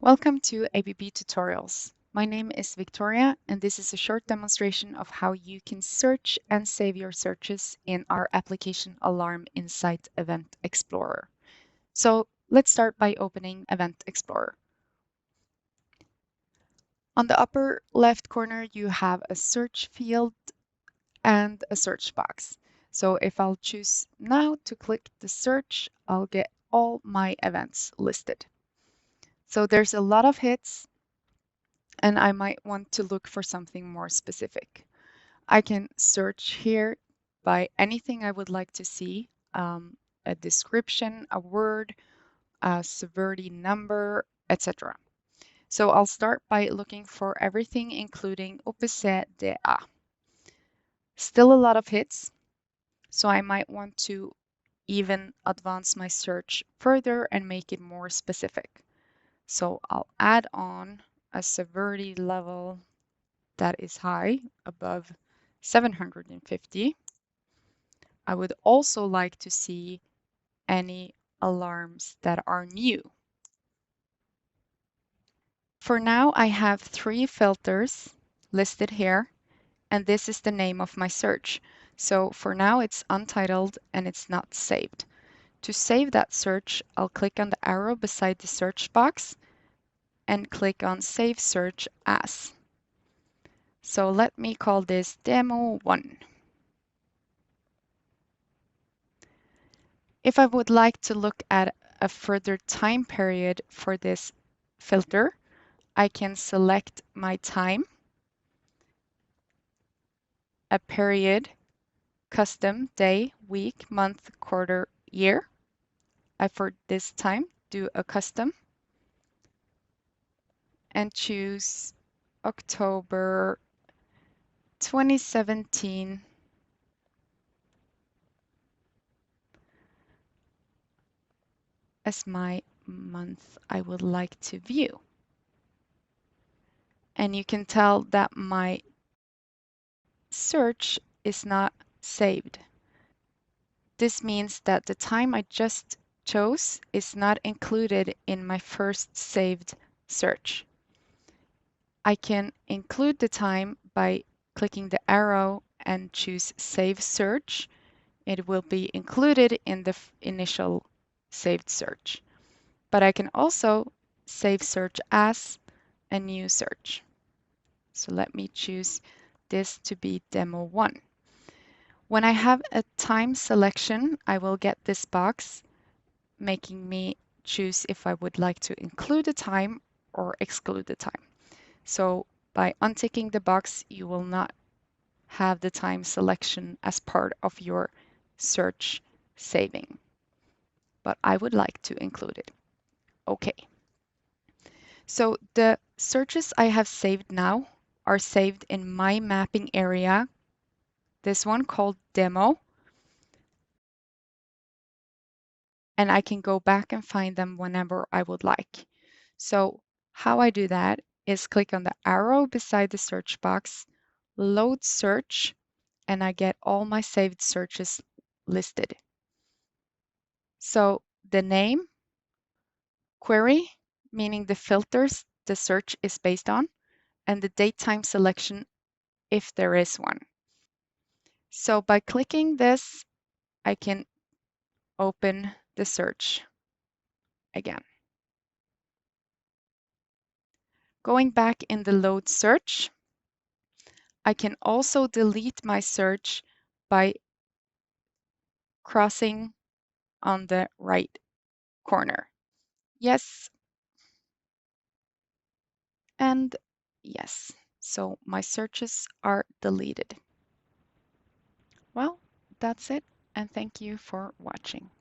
Welcome to ABB Tutorials. My name is Victoria, and this is a short demonstration of how you can search and save your searches in our application Alarm Insight Event Explorer. So let's start by opening Event Explorer. On the upper left corner, you have a search field and a search box. So if I'll choose now to click the search, I'll get all my events listed. So there's a lot of hits, and I might want to look for something more specific. I can search here by anything I would like to see, a description, a word, a severity number, etc. So I'll start by looking for everything including OPC-DA. Still a lot of hits, so I might want to even advance my search further and make it more specific. So I'll add on a severity level that is high, above 750. I would also like to see any alarms that are new. For now, I have 3 filters listed here, and this is the name of my search. So for now, it's untitled and it's not saved. To save that search, I'll click on the arrow beside the search box and click on Save Search As. So let me call this Demo 1. If I would like to look at a further time period for this filter, I can select my time, a period, custom, day, week, month, quarter, year. I, for this time, do a custom and choose October 2017 as my month I would like to view. And you can tell that my search is not saved. This means that the time I just chose is not included in my first saved search. I can include the time by clicking the arrow and choose Save Search. It will be included in the initial saved search. But I can also save search as a new search. So let me choose this to be Demo 1. When I have a time selection, I will get this box making me choose if I would like to include the time or exclude the time. So by unticking the box, you will not have the time selection as part of your search saving, but I would like to include it. Okay. So the searches I have saved now are saved in my mapping area, this one called Demo, and I can go back and find them whenever I would like. So how I do that is click on the arrow beside the search box, load search, and I get all my saved searches listed. So the name, query, meaning the filters the search is based on, and the date time selection if there is one. So by clicking this, I can open the search again. Going back in the load search, I can also delete my search by crossing on the right corner. Yes, and yes. So my searches are deleted. Well, that's it, and thank you for watching.